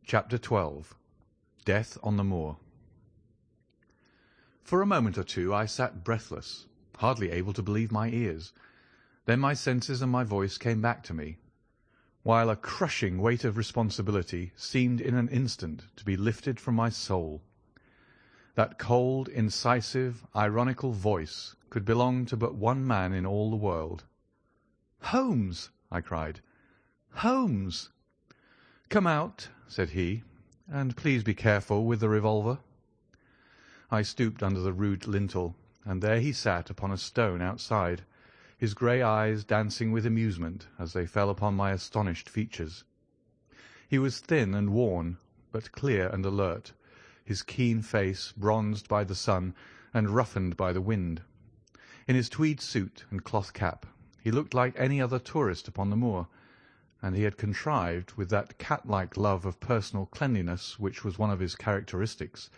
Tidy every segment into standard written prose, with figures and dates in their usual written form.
Chapter 12. Death on the Moor. For a moment or two I sat breathless, hardly able to believe my ears. Then my senses and my voice came back to me, while a crushing weight of responsibility seemed in an instant to be lifted from my soul. That cold, incisive, ironical voice could belong to but one man in all the world. "Holmes!" I cried. "Holmes!" "Come out," said he, "and please be careful with the revolver." I stooped under the rude lintel, and there he sat upon a stone outside, his grey eyes dancing with amusement as they fell upon my astonished features. He was thin and worn, but clear and alert, his keen face bronzed by the sun and roughened by the wind. In his tweed suit and cloth cap he looked like any other tourist upon the moor, and he had contrived, with that cat-like love of personal cleanliness which was one of his characteristics,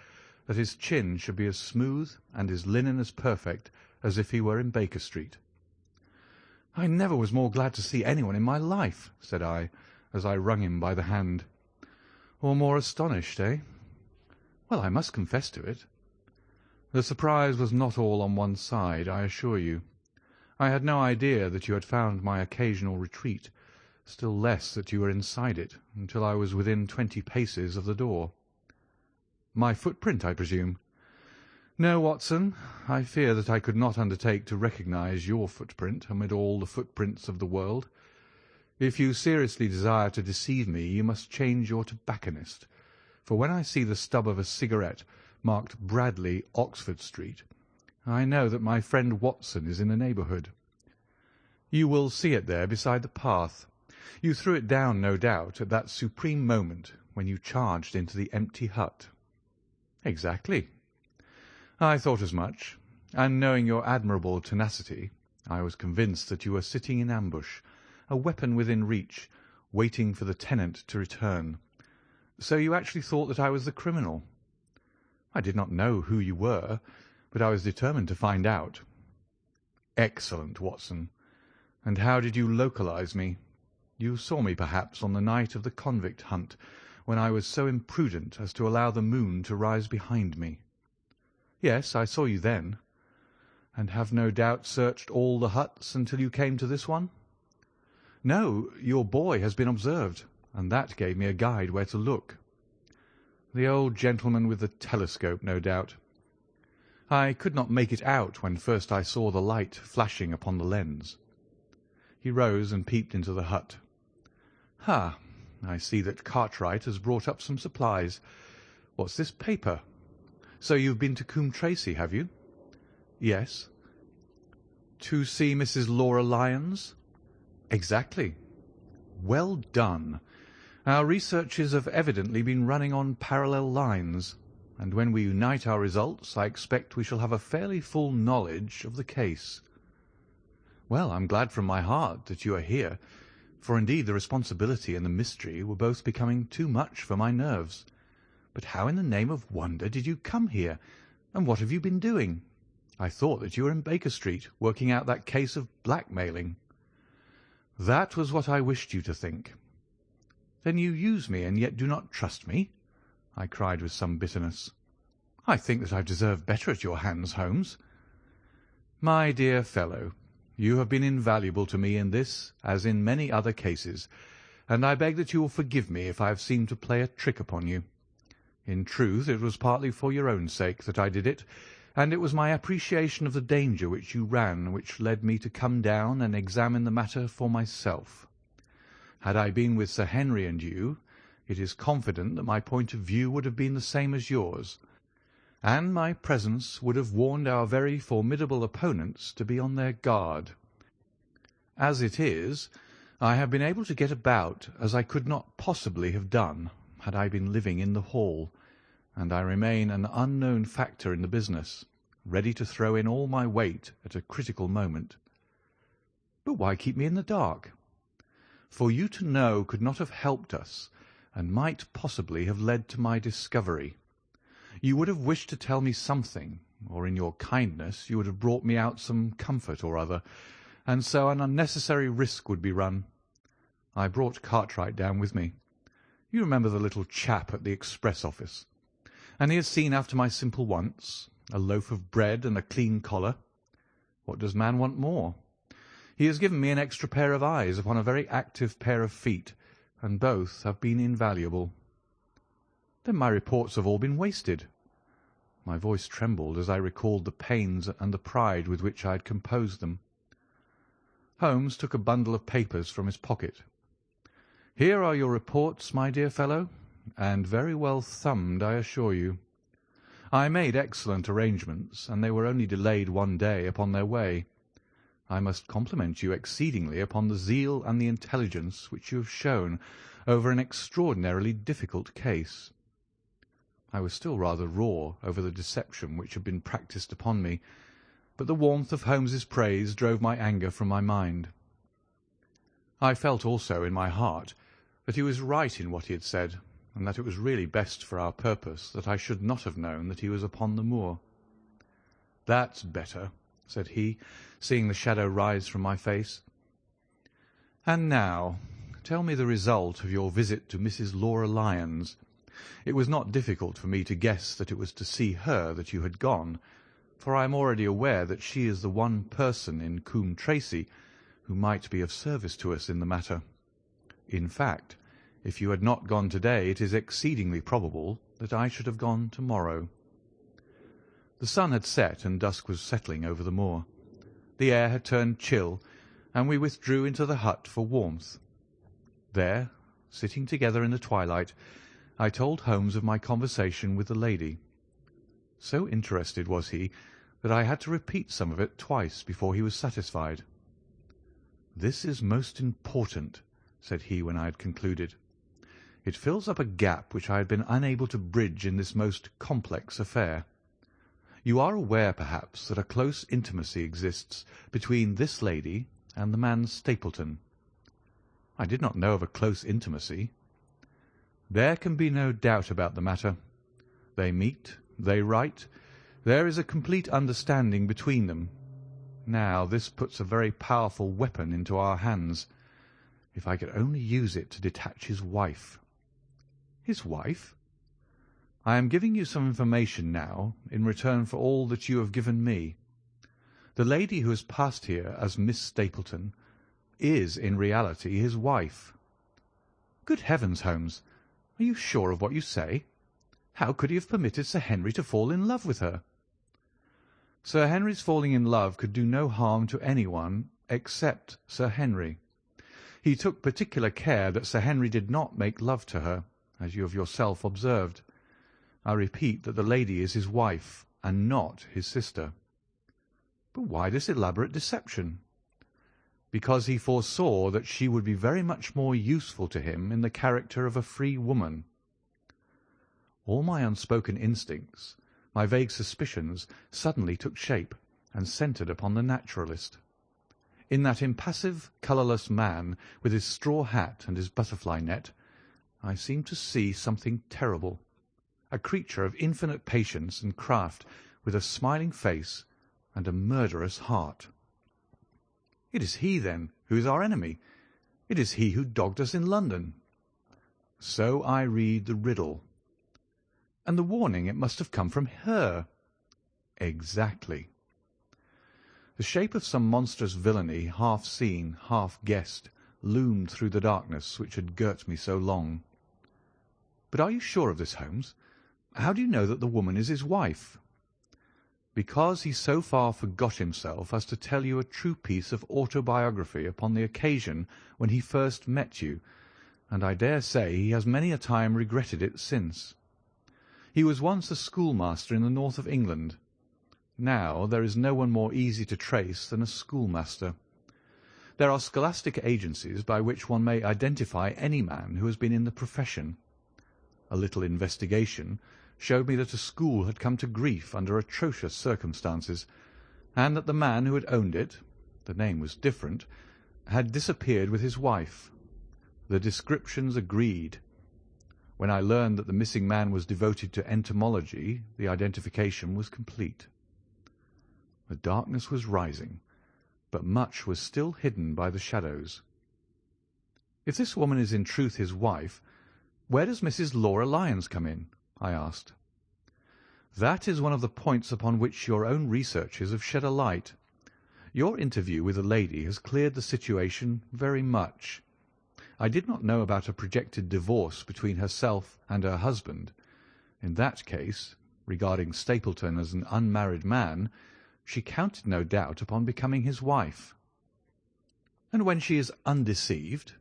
that his chin should be as smooth and his linen as perfect as if he were in Baker Street. "I never was more glad to see anyone in my life," said I, as I wrung him by the hand. "Or more astonished, eh?" "Well, I must confess to it." "The surprise was not all on one side, I assure you. I had no idea that you had found my occasional retreat, still less that you were inside it, until I was within 20 paces of the door." "My footprint, I presume?" "No, Watson. I fear that I could not undertake to recognize your footprint amid all the footprints of the world. If you seriously desire to deceive me, you must change your tobacconist, for when I see the stub of a cigarette marked Bradley, Oxford Street, I know that my friend Watson is in the neighbourhood. You will see it there beside the path. You threw it down, no doubt, at that supreme moment when you charged into the empty hut." "Exactly." "I thought as much, and knowing your admirable tenacity, I was convinced that you were sitting in ambush, a weapon within reach, waiting for the tenant to return. So you actually thought that I was the criminal?" "I did not know who you were, but I was determined to find out." "Excellent, Watson. And how did you localize me? You saw me, perhaps, on the night of the convict hunt, when I was so imprudent as to allow the moon to rise behind me." "Yes, I saw you then." "And have no doubt searched all the huts until you came to this one?" "No, your boy has been observed, and that gave me a guide where to look." "The old gentleman with the telescope, no doubt." "I could not make it out when first I saw the light flashing upon the lens." He rose and peeped into the hut. "Ha! I see that Cartwright has brought up some supplies. What's this paper? So you've been to Coombe Tracey, have you?" "Yes." "To see Mrs. Laura Lyons?" "Exactly." "Well done. Our researches have evidently been running on parallel lines, and when we unite our results I expect we shall have a fairly full knowledge of the case." "Well, I'm glad from my heart that you are here, for indeed the responsibility and the mystery were both becoming too much for my nerves. But how in the name of wonder did you come here, and what have you been doing? I thought that you were in Baker Street, working out that case of blackmailing." "That was what I wished you to think." "Then you use me and yet do not trust me?" I cried with some bitterness. "I think that I deserve better at your hands, Holmes." "My dear fellow, you have been invaluable to me in this as in many other cases, and I beg that you will forgive me if I have seemed to play a trick upon you. In truth, it was partly for your own sake that I did it, and it was my appreciation of the danger which you ran which led me to come down and examine the matter for myself. Had I been with Sir Henry and you, it is confident that my point of view would have been the same as yours, and my presence would have warned our very formidable opponents to be on their guard. As it is, I have been able to get about as I could not possibly have done had I been living in the Hall, and I remain an unknown factor in the business, ready to throw in all my weight at a critical moment." "But why keep me in the dark?" "For you to know could not have helped us, and might possibly have led to my discovery. You would have wished to tell me something, or in your kindness you would have brought me out some comfort or other, and so an unnecessary risk would be run. I brought Cartwright down with me. You remember the little chap at the express office? And he has seen after my simple wants, a loaf of bread and a clean collar. What does man want more? He has given me an extra pair of eyes upon a very active pair of feet, and both have been invaluable. Then my reports have all been wasted. My voice trembled as I recalled the pains and the pride with which I had composed them. Holmes took a bundle of papers from his pocket. Here are your reports, my dear fellow, and very well thumbed, I assure you. I made excellent arrangements, and they were only delayed one day upon their way. I must compliment you exceedingly upon the zeal and the intelligence which you have shown over an extraordinarily difficult case. I was still rather raw over the deception which had been practised upon me, but the warmth of Holmes's praise drove my anger from my mind. I felt also in my heart that he was right in what he had said, and that it was really best for our purpose that I should not have known that he was upon the moor. "That's better," said he, seeing the shadow rise from my face. "And now tell me the result of your visit to Mrs. Laura Lyons. It was not difficult for me to guess that it was to see her that you had gone, for I am already aware that she is the one person in Coombe Tracey who might be of service to us in the matter. In fact, if you had not gone to-day, it is exceedingly probable that I should have gone to-morrow." The sun had set and dusk was settling over the moor. The air had turned chill, and we withdrew into the hut for warmth. There, sitting together in the twilight, I told Holmes of my conversation with the lady. So interested was he that I had to repeat some of it twice before he was satisfied. "This is most important," said he when I had concluded. "It fills up a gap which I had been unable to bridge in this most complex affair. You are aware, perhaps, that a close intimacy exists between this lady and the man Stapleton." "I did not know of a close intimacy." "There can be no doubt about the matter. They meet, they write, there is a complete understanding between them. Now this puts a very powerful weapon into our hands. If I could only use it to detach his wife." "His wife?" "I am giving you some information now in return for all that you have given me. The lady who has passed here as Miss Stapleton is in reality his wife." "Good heavens, Holmes! Are you sure of what you say? How could he have permitted Sir Henry to fall in love with her?" "Sir Henry's falling in love could do no harm to anyone except Sir Henry. He took particular care that Sir Henry did not make love to her, as you have yourself observed. I repeat that the lady is his wife, and not his sister." "But why this elaborate deception?" "Because he foresaw that she would be very much more useful to him in the character of a free woman." All my unspoken instincts, my vague suspicions, suddenly took shape and centred upon the naturalist. In that impassive, colourless man, with his straw hat and his butterfly net, I seemed to see something terrible, a creature of infinite patience and craft, with a smiling face and a murderous heart. "It is he, then, who is our enemy. It is he who dogged us in London." "So I read the riddle." "And the warning, it must have come from her." "Exactly." The shape of some monstrous villainy, half seen, half guessed, loomed through the darkness which had girt me so long. "But are you sure of this, Holmes? How do you know that the woman is his wife?" "Because he so far forgot himself as to tell you a true piece of autobiography upon the occasion when he first met you, and I dare say he has many a time regretted it since. He was once a schoolmaster in the north of England. Now there is no one more easy to trace than a schoolmaster. There are scholastic agencies by which one may identify any man who has been in the profession. A little investigation showed me that a school had come to grief under atrocious circumstances, and that the man who had owned it, the name was different, had disappeared with his wife. The descriptions agreed. When I learned that the missing man was devoted to entomology, the identification was complete. The darkness was rising, but much was still hidden by the shadows. If this woman is in truth his wife, Where does Mrs. Laura Lyons come in?" I asked. "That is one of the points upon which your own researches have shed a light. Your interview with the lady has cleared the situation very much. I did not know about a projected divorce between herself and her husband. In that case, regarding Stapleton as an unmarried man, she counted no doubt upon becoming his wife." "And when she is undeceived?"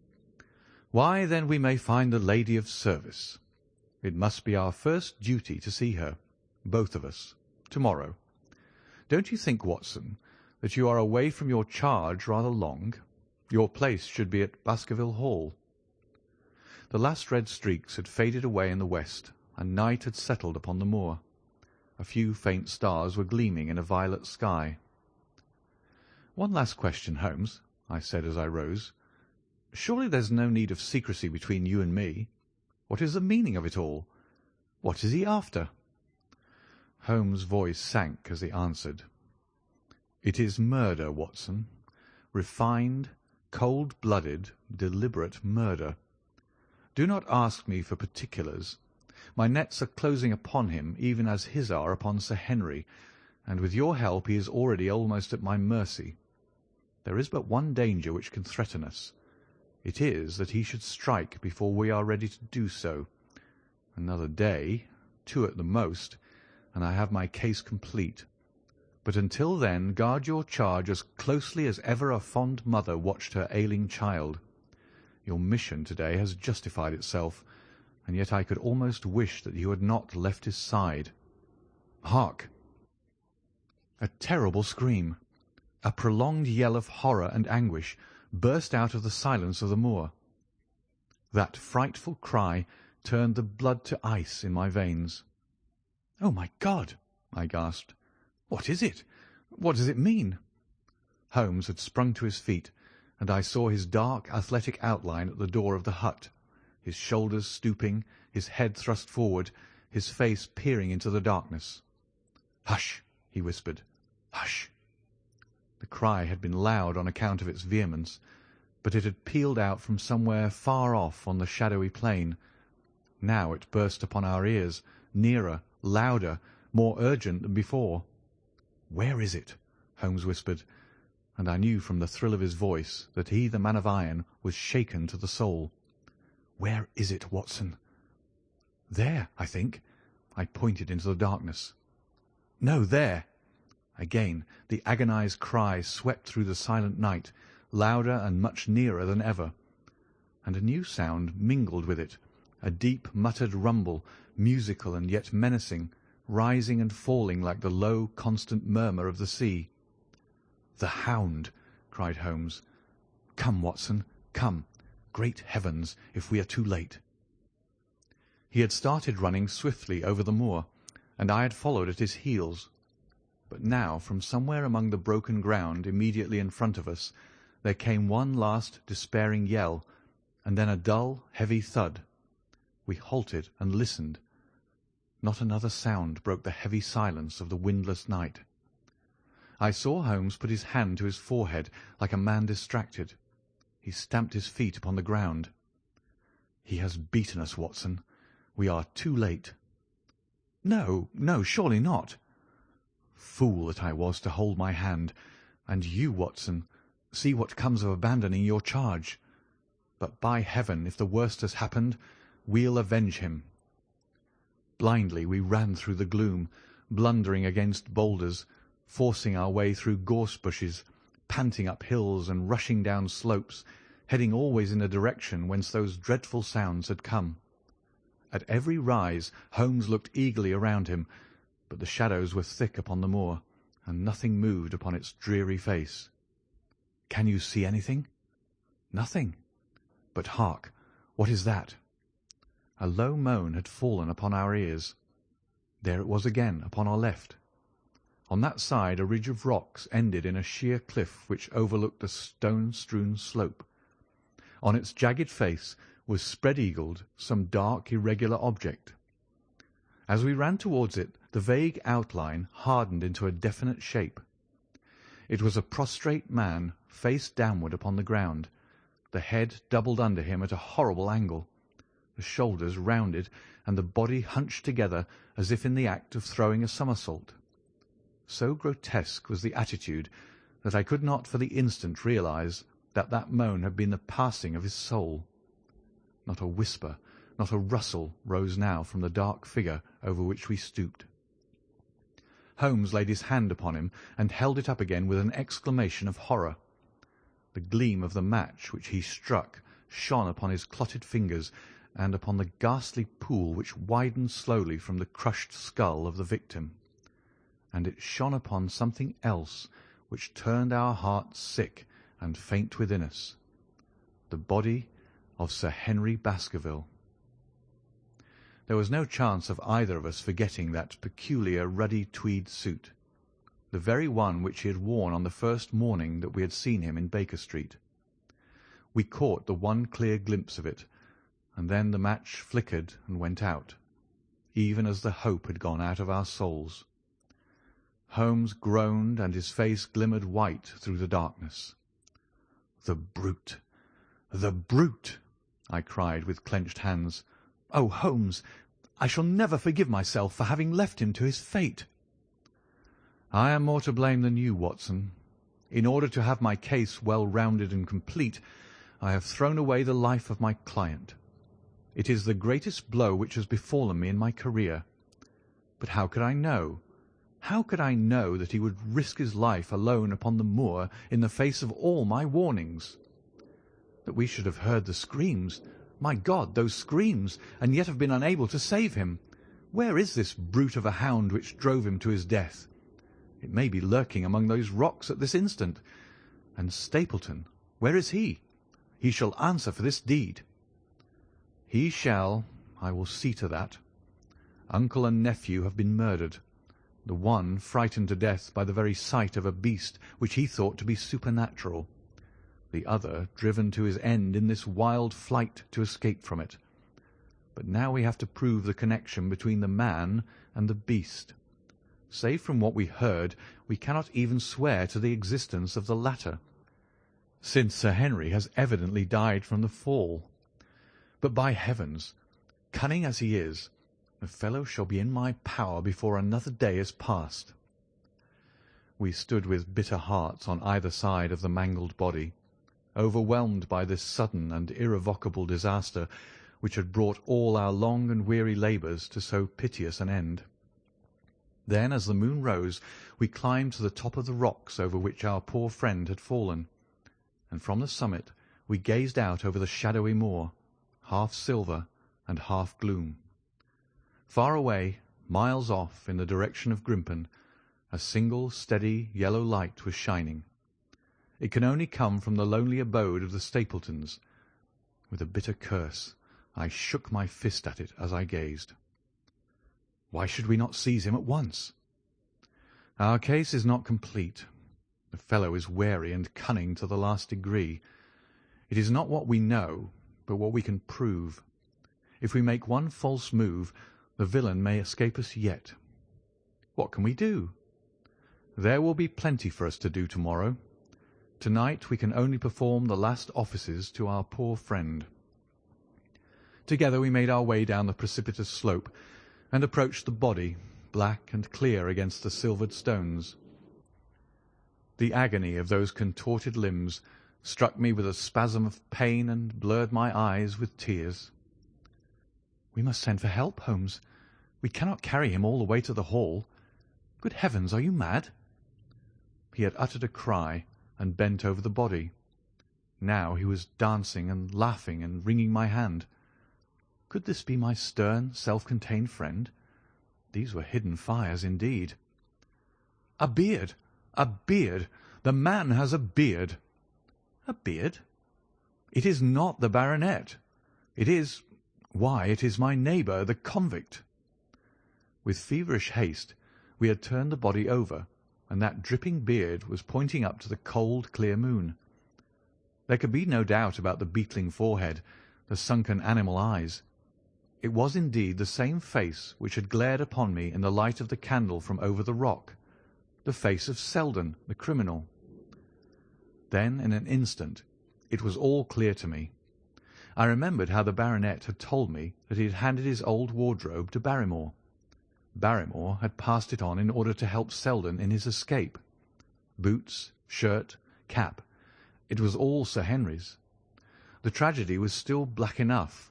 "Why, then we may find the lady of service. It must be our first duty to see her, both of us, to-morrow. Don't you think, Watson, that you are away from your charge rather long? Your place should be at Baskerville Hall." The last red streaks had faded away in the west, and night had settled upon the moor. A few faint stars were gleaming in a violet sky. "One last question, Holmes," I said as I rose. "Surely there's no need of secrecy between you and me. What is the meaning of it all? What is he after?" Holmes' voice sank as he answered. "It is murder, Watson. Refined, cold-blooded, deliberate murder. Do not ask me for particulars. My nets are closing upon him even as his are upon Sir Henry, and with your help he is already almost at my mercy. There is but one danger which can threaten us. It is that he should strike before we are ready to do so. Another day, 2 at the most, and I have my case complete. But until then guard your charge as closely as ever a fond mother watched her ailing child. Your mission to-day has justified itself, and yet I could almost wish that you had not left his side. Hark!" A terrible scream, a prolonged yell of horror and anguish, burst out of the silence of the moor. That frightful cry turned the blood to ice in my veins. "Oh, my God!" I gasped. "What is it? What does it mean?" Holmes had sprung to his feet, and I saw his dark, athletic outline at the door of the hut, his shoulders stooping, his head thrust forward, his face peering into the darkness. "Hush!" he whispered. "Hush!" The cry had been loud on account of its vehemence, but it had pealed out from somewhere far off on the shadowy plain. Now it burst upon our ears, nearer, louder, more urgent than before. "Where is it?" Holmes whispered, and I knew from the thrill of his voice that he, the man of iron, was shaken to the soul. "Where is it, Watson?" "There, I think." I pointed into the darkness. "No, there." Again the agonized cry swept through the silent night, louder and much nearer than ever. And a new sound mingled with it, a deep muttered rumble, musical and yet menacing, rising and falling like the low, constant murmur of the sea. "The Hound!" cried Holmes. "Come, Watson, come. Great heavens, if we are too late!" He had started running swiftly over the moor, and I had followed at his heels. But now from somewhere among the broken ground immediately in front of us there came one last despairing yell, and then a dull, heavy thud. We halted and listened. Not another sound broke the heavy silence of the windless night. I saw Holmes put his hand to his forehead like a man distracted. He stamped his feet upon the ground. "He has beaten us, Watson. We are too late." "No, no, surely not." Fool that I was to hold my hand. And you, Watson, see what comes of abandoning your charge. But by heaven, if the worst has happened, we'll avenge him. Blindly we ran through the gloom, blundering against boulders, forcing our way through gorse bushes, panting up hills and rushing down slopes, heading always in a direction whence those dreadful sounds had come. At every rise Holmes looked eagerly around him, but the shadows were thick upon the moor, and nothing moved upon its dreary face. "Can you see anything?" "Nothing." "But hark! What is that?" A low moan had fallen upon our ears. There it was again, upon our left. On that side a ridge of rocks ended in a sheer cliff which overlooked a stone-strewn slope. On its jagged face was spread-eagled some dark, irregular object. As we ran towards it, the vague outline hardened into a definite shape. It was a prostrate man, face downward upon the ground, the head doubled under him at a horrible angle. the shoulders rounded, and the body hunched together as if in the act of throwing a somersault. So grotesque was the attitude that I could not for the instant realize that that moan had been the passing of his soul. Not a whisper, not a rustle rose now from the dark figure over which we stooped. Holmes laid his hand upon him and held it up again with an exclamation of horror. The gleam of the match which he struck shone upon his clotted fingers and upon the ghastly pool which widened slowly from the crushed skull of the victim. And it shone upon something else which turned our hearts sick and faint within us, the body of Sir Henry Baskerville. There was no chance of either of us forgetting that peculiar ruddy tweed suit, the very one which he had worn on the first morning that we had seen him in Baker Street. We caught the one clear glimpse of it, and then the match flickered and went out, even as the hope had gone out of our souls. Holmes groaned, and his face glimmered white through the darkness. "The brute! The brute!" I cried with clenched hands. "Oh, Holmes, I shall never forgive myself for having left him to his fate." "I am more to blame than you, Watson. In order to have my case well rounded and complete, I have thrown away the life of my client. It is the greatest blow which has befallen me in my career. But how could I know? How could I know that he would risk his life alone upon the moor in the face of all my warnings? That we should have heard the screams, my God, those screams, and yet have been unable to save him. Where is this brute of a hound which drove him to his death? It may be lurking among those rocks at this instant. And Stapleton, where is he? He shall answer for this deed." "He shall. I will see to that. Uncle and nephew have been murdered, the one frightened to death by the very sight of a beast which he thought to be supernatural, the other driven to his end in this wild flight to escape from it. But now we have to prove the connection between the man and the beast. Save from what we heard, we cannot even swear to the existence of the latter, since Sir Henry has evidently died from the fall. But by heavens, cunning as he is, the fellow shall be in my power before another day is passed." We stood with bitter hearts on either side of the mangled body, overwhelmed by this sudden and irrevocable disaster which had brought all our long and weary labours to so piteous an end. Then, as the moon rose, we climbed to the top of the rocks over which our poor friend had fallen, and from the summit we gazed out over the shadowy moor, half silver and half gloom. Far away, miles off, in the direction of Grimpen, a single steady yellow light was shining. It can only come from the lonely abode of the Stapletons. With a bitter curse, I shook my fist at it as I gazed. Why should we not seize him at once? Our case is not complete. The fellow is wary and cunning to the last degree. It is not what we know, but what we can prove. If we make one false move, the villain may escape us yet. What can we do? There will be plenty for us to do tomorrow. Tonight we can only perform the last offices to our poor friend. Together we made our way down the precipitous slope and approached the body, black and clear against the silvered stones. The agony of those contorted limbs struck me with a spasm of pain and blurred my eyes with tears. "We must send for help, Holmes. We cannot carry him all the way to the hall. Good heavens, are you mad?" He had uttered a cry and bent over the body. Now he was dancing and laughing and wringing my hand. Could this be my stern, self-contained friend? These were hidden fires indeed. "A beard! A beard! The man has a beard!" "A beard? It is not the baronet. It is— why, it is my neighbour, the convict." With feverish haste we had turned the body over, and that dripping beard was pointing up to the cold, clear moon. There could be no doubt about the beetling forehead, the sunken animal eyes. It was indeed the same face which had glared upon me in the light of the candle from over the rock, the face of Selden, the criminal. Then, in an instant, it was all clear to me. I remembered how the baronet had told me that he had handed his old wardrobe to Barrymore. Barrymore had passed it on in order to help Selden in his escape. Boots, shirt, cap, it was all Sir Henry's. The tragedy was still black enough,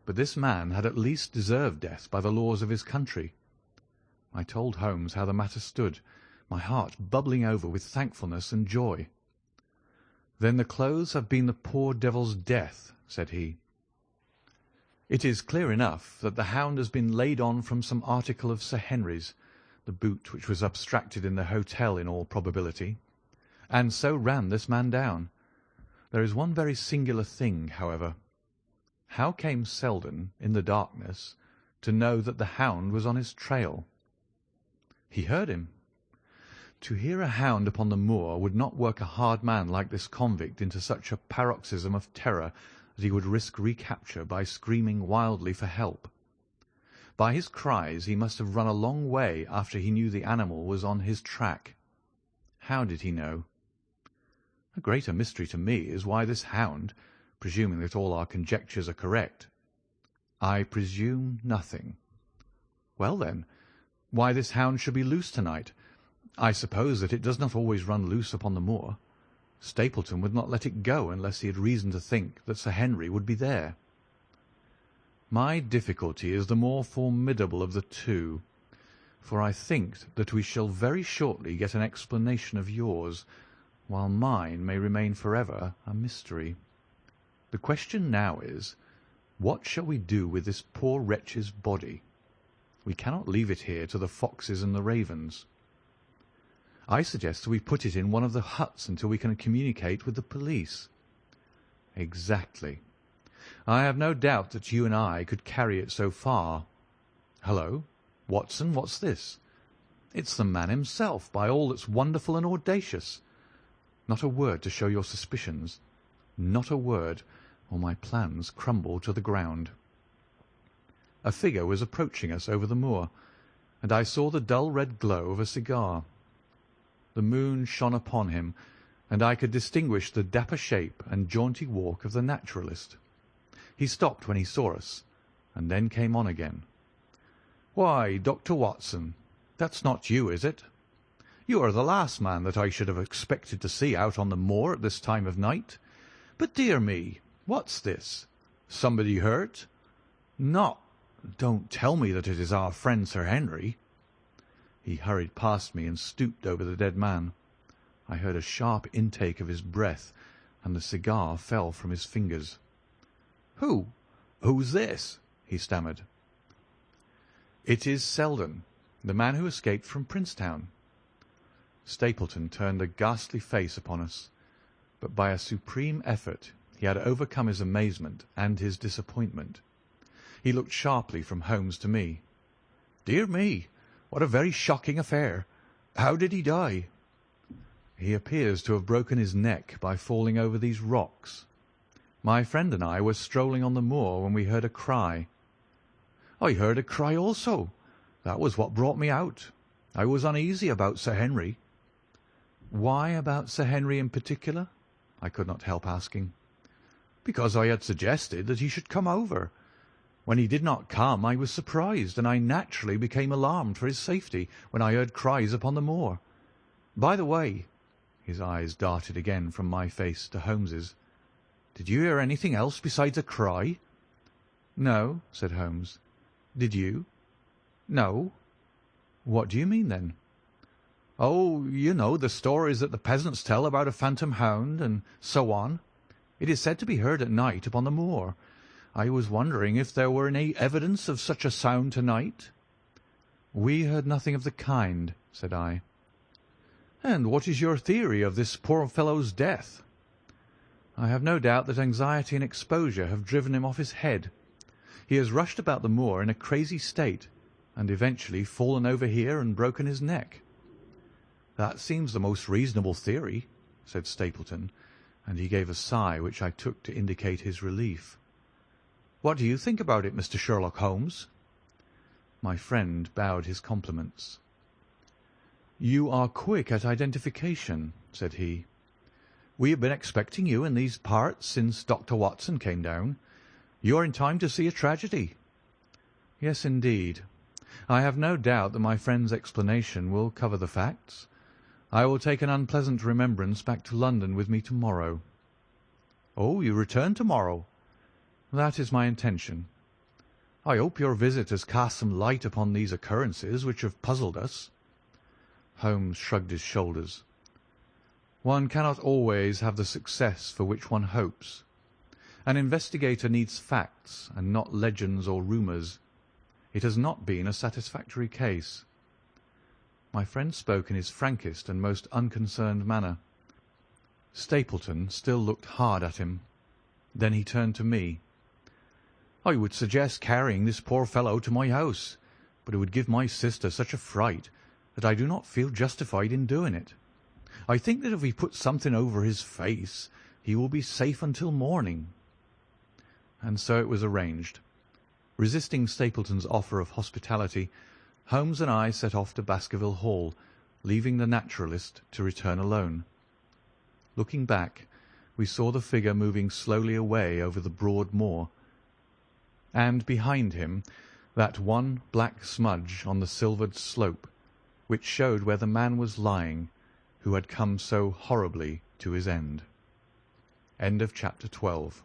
but this man had at least deserved death by the laws of his country. I told Holmes how the matter stood, my heart bubbling over with thankfulness and joy. "Then the clothes have been the poor devil's death," said he. "It is clear enough that the hound has been laid on from some article of Sir Henry's, the boot which was abstracted in the hotel in all probability, and so ran this man down. There is one very singular thing, however. How came Selden, in the darkness, to know that the hound was on his trail?" "He heard him." To hear a hound upon the moor would not work a hard man like this convict into such a paroxysm of terror that he would risk recapture by screaming wildly for help. By his cries he must have run a long way after he knew the animal was on his track. How did he know? A greater mystery to me is why this hound, presuming that all our conjectures are correct— "I presume nothing." "Well, then, why this hound should be loose to-night. I suppose that it does not always run loose upon the moor. Stapleton would not let it go unless he had reason to think that Sir Henry would be there. My difficulty is the more formidable of the two, for I think that we shall very shortly get an explanation of yours, while mine may remain forever a mystery. The question now is, what shall we do with this poor wretch's body? We cannot leave it here to the foxes and the ravens. I suggest that we put it in one of the huts until we can communicate with the police." "Exactly. I have no doubt that you and I could carry it so far. Hullo, Watson, what's this? It's the man himself, by all that's wonderful and audacious. Not a word to show your suspicions. Not a word, or my plans crumble to the ground." A figure was approaching us over the moor, and I saw the dull red glow of a cigar. The moon shone upon him, and I could distinguish the dapper shape and jaunty walk of the naturalist. He stopped when he saw us, and then came on again. "Why, Dr. Watson, that's not you, is it? You are the last man that I should have expected to see out on the moor at this time of night. But, dear me, what's this? Somebody hurt? Don't tell me that it is our friend Sir Henry." He hurried past me and stooped over the dead man. I heard a sharp intake of his breath, and the cigar fell from his fingers. Who's this?" he stammered. "It is Selden, the man who escaped from Princetown." Stapleton turned a ghastly face upon us, but by a supreme effort he had overcome his amazement and his disappointment. He looked sharply from Holmes to me. "Dear me, what a very shocking affair! How did he die?" "He appears to have broken his neck by falling over these rocks. My friend and I were strolling on the moor when we heard a cry." "I heard a cry also. That was what brought me out. I was uneasy about Sir Henry." "Why about Sir Henry in particular?" I could not help asking. "Because I had suggested that he should come over. When he did not come, I was surprised, and I naturally became alarmed for his safety when I heard cries upon the moor. By the way," his eyes darted again from my face to Holmes's, "did you hear anything else besides a cry?" "No," said Holmes. "Did you?" "No." "What do you mean, then?" "Oh, you know the stories that the peasants tell about a phantom hound, and so on. It is said to be heard at night upon the moor. I was wondering if there were any evidence of such a sound to-night." "We heard nothing of the kind," said I. "And what is your theory of this poor fellow's death?" "I have no doubt that anxiety and exposure have driven him off his head. He has rushed about the moor in a crazy state, and eventually fallen over here and broken his neck." "That seems the most reasonable theory," said Stapleton, and he gave a sigh which I took to indicate his relief. "What do you think about it, Mr. Sherlock Holmes?" My friend bowed his compliments. "You are quick at identification," said he. "We have been expecting you in these parts since Dr. Watson came down. You are in time to see a tragedy." "Yes, indeed. I have no doubt that my friend's explanation will cover the facts. I will take an unpleasant remembrance back to London with me tomorrow." "Oh, you return tomorrow?" "That is my intention." "I hope your visit has cast some light upon these occurrences which have puzzled us." Holmes shrugged his shoulders. "One cannot always have the success for which one hopes. An investigator needs facts and not legends or rumours. It has not been a satisfactory case." My friend spoke in his frankest and most unconcerned manner. Stapleton still looked hard at him. Then he turned to me. "I would suggest carrying this poor fellow to my house, but it would give my sister such a fright that I do not feel justified in doing it. I think that if we put something over his face, he will be safe until morning." And so it was arranged. Resisting Stapleton's offer of hospitality, Holmes and I set off to Baskerville Hall, leaving the naturalist to return alone. Looking back, we saw the figure moving slowly away over the broad moor, and behind him that one black smudge on the silvered slope, which showed where the man was lying who had come so horribly to his end. End of chapter 12.